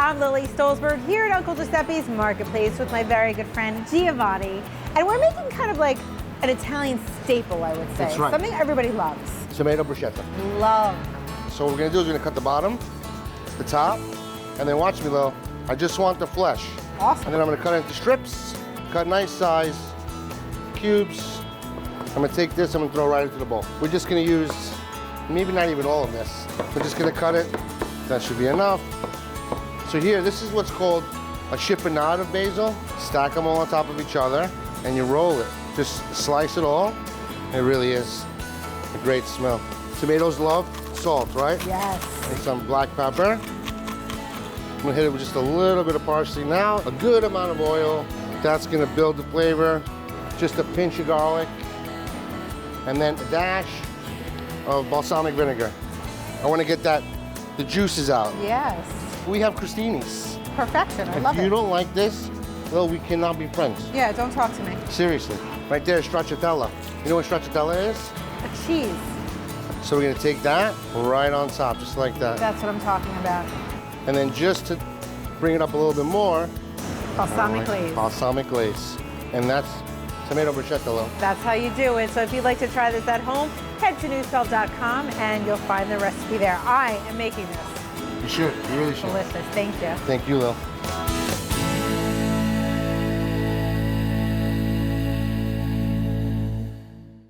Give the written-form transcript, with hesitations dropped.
I'm Lily Stolzberg here at Uncle Giuseppe's Marketplace with my very good friend Giovanni. And we're making kind of like an Italian staple, I would say. That's right. Something everybody loves. Tomato bruschetta. Love. So what we're gonna do is we're gonna cut the bottom, the top, and then watch me, Lil. I just want the flesh. Awesome. And then I'm gonna cut it into strips, cut nice size, cubes. I'm gonna take this, I'm gonna throw it right into the bowl. We're just gonna use, maybe not even all of this. We're just gonna cut it. That should be enough. So here, this is what's called a chiffonade of basil. Stack them all on top of each other, and you roll it. Just slice it all. It really is a great smell. Tomatoes love salt, right? Yes. And some black pepper. I'm gonna hit it with just a little bit of parsley now. A good amount of oil. That's gonna build the flavor. Just a pinch of garlic. And then a dash of balsamic vinegar. I wanna get the juices out. Yes. We have crostinis. Perfection. I love If it. you don't like this, well, we cannot be friends. Yeah, don't talk to me. Seriously. Right there, stracciatella. You know what stracciatella is? A cheese. So we're gonna take that right on top, just like that. That's what I'm talking about. And then just to bring it up a little bit more, Balsamic glaze. balsamic glaze. And that's tomato bruschetta, Lil. That's how you do it. So if you'd like to try this at home, head to newsfelt.com and you'll find the recipe there. I am making this. You should, you really should. Delicious. Thank you. Thank you, Lil.